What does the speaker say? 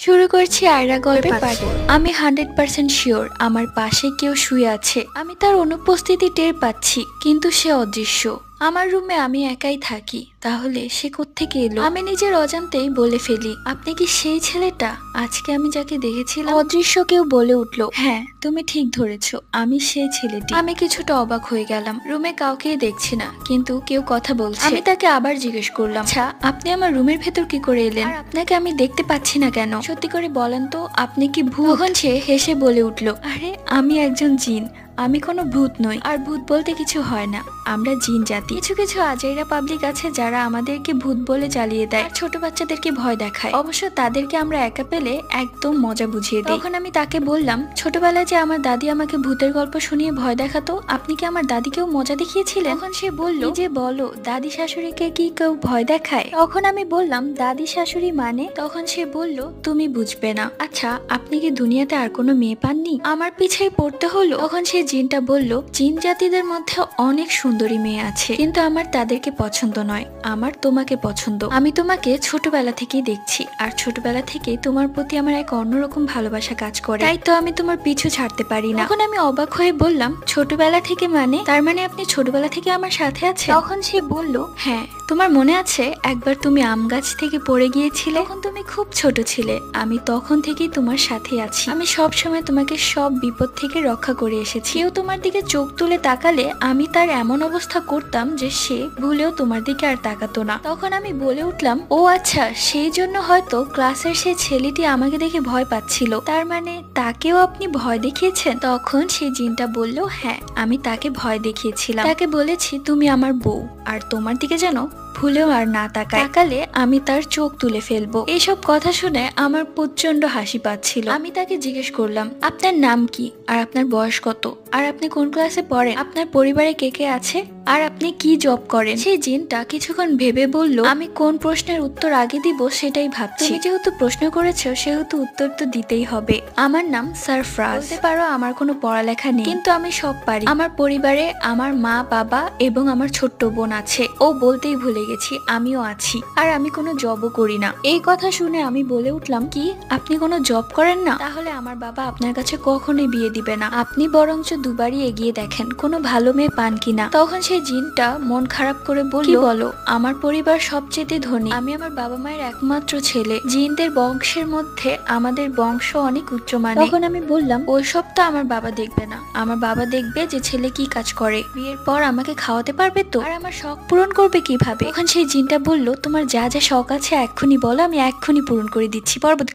শুরু করছি আয়রা গল্পের পাঠ। আমি 100% শিওর আমার পাশে কেউ শুয়ে আছে। আমি তার অনুপস্থিতি টের পাচ্ছি, কিন্তু সে অদৃশ্য। আমার রুমে আমি একাই থাকি, তাহলে সে কোত্থেকে এলো? আমি নিজের অজান্তেই বলে ফেলি, আপনি কি সেই ছেলেটা আজকে আমি যাকে দেখেছিলাম? অদৃশ্য কেউ বলে উঠলো, হ্যাঁ তুমি ঠিক ধরেছো, আমি সেই ছেলেটি। আমি কিছুটা অবাক হয়ে গেলাম। রুমে কাউকেই দেখছি না, কিন্তু কেউ কথা বলছে। আমি তাকে আবার জিজ্ঞেস করলাম, আচ্ছা আপনি আমার রুমের ভেতর কি করে এলেন? আর আপনাকে আমি দেখতে পাচ্ছি না কেন? সত্যি করে বলেন তো, আপনি কি ভূত? তখন সে হেসে বলে উঠলো, আরে আমি একজন জিন, আমি কোনো ভূত নই। আর ভূত বলতে কিছু হয় না, আমরা জিন জাতি। কিছু কিছু আজাইরা পাবলিক আছে যারা আমাদেরকে ভূত বলে জ্বালিয়ে দেয়, ছোট বাচ্চাদেরকে ভয় দেখায়। অবশ্য তাদেরকে আমরা একা পেলে একদম মজা বুঝিয়ে দিই। তখন আমি তাকে বললাম, ছোটবেলায় যে আমার দাদি আমাকে ভূতের গল্প শুনিয়ে ভয় দেখাতো, আপনি কি আমার দাদিকেও মজা দেখিয়েছিলেন? তখন সে বলল, যে বলো দাদি শাশুড়িকে কি কেউ ভয় দেখায়? তখন আমি বললাম, দাদি শাশুড়ি মানে? তখন সে বলল, তুমি বুঝবে না। আচ্ছা আপনি কি দুনিয়াতে আর কোনো মেয়ে পাননি? আমার পিছেই পড়তে হলো। তখন সে জিনটা বলল, জিন জাতিদের মধ্যে অনেক সুন্দরী মেয়ে আছে, কিন্তু আমার তাদেরকে পছন্দ নয়, আমার তোমাকে পছন্দ। আমি তোমাকে ছোটবেলা থেকেই দেখছি, আর ছোটবেলা থেকে তোমার প্রতি আমার এক অন্যরকম ভালোবাসা কাজ করে, তাই তো আমি তোমার পিছু ছাড়তে পারি না। তখন আমি অবাক হয়ে বললাম, ছোটবেলা থেকে মানে? তার মানে আপনি ছোটবেলা থেকে আমার সাথে আছেন? তখন সে বলল, হ্যাঁ। তোমার মনে আছে একবার তুমি আম গাছ থেকে পড়ে গিয়েছিলে? তখন তুমি খুব ছোট ছিলে, আমি তখন থেকেই তোমার সাথে আছি। আমি সব সময় তোমাকে সব বিপদ থেকে রক্ষা করে এসেছি। কেউ তোমার দিকে চোখ তুলে তাকালে আমি তার এমন অবস্থা করতাম যে সে ভুলেও তোমার দিকে আর তাকাতো না। তখন আমি বলে উঠলাম, ও আচ্ছা, সেই জন্য হয়তো ক্লাসের সে ছেলেটি আমাকে দেখে ভয় পাচ্ছিল, তার মানে তাকেও আপনি ভয় দেখিয়েছেন? তখন সেই জিনটা বলল, হ্যাঁ আমি তাকে ভয় দেখিয়েছিলাম, তাকে বলেছি তুমি আমার বউ, আর তোমার দিকে যেন ভুলেও আর না তাকালে আমি তার চোখ তুলে ফেলবো। এইসব কথা শুনে আমার প্রচন্ড হাসি পাচ্ছিল। আমি তাকে জিজ্ঞেস করলাম, আপনার নাম কি, আর আপনার বয়স কত, আর আপনি কোন ক্লাসে পড়েন, আপনার পরিবারে কে কে আছে, আর আপনি কি জব করেন? সেই জিনটা কিছুক্ষণ ভেবে বলল, আমি কোন প্রশ্নের উত্তর আগে দিব সেটাই ভাবছি। তুমি যেহেতু প্রশ্ন করেছো সেহেতু উত্তর তো দিতেই হবে। আমার নাম সারফরাজ। বলতে পারো আমার কোনো পড়ালেখা নেই, কিন্তু আমি সব পারি। আমার পরিবারে আমার মা বাবা এবং আমার ছোট্ট বোন আছে। ও বলতেই ভুলে গেছি, আমিও আছি, আর আমি কোনো জবও করি না। এই কথা শুনে আমি বলে উঠলাম, কি আপনি কোনো জব করেন না? তাহলে আমার বাবা আপনার কাছে কখনোই বিয়ে দিবে না। আপনি বরঞ্চ দুবারই এগিয়ে দেখেন কোনো ভালো মেয়ে পান কিনা। তখন সেই জিনটা মন খারাপ করে বলল, কি বলো, আমার পরিবার সবচেয়ে ধনী, আমি আমার বাবা মায়ের একমাত্র ছেলে। জিনদের বংশের মধ্যে আমাদের বংশ অনেক উচ্চমানের। তখন আমি বললাম, ওইসব তো আমার বাবা দেখবে না, আমার বাবা দেখবে যে ছেলে কি কাজ করে, বিয়ের পর আমাকে খাওয়াতে পারবে তো, আর আমার শখ পূরণ করবে কিভাবে। তখন সেই জিনটা বলল, তোমার যা যা শখ আছে এক্ষুনি বলো, আমি এক্ষুনি পূরণ করে দিচ্ছি। পরবর্তী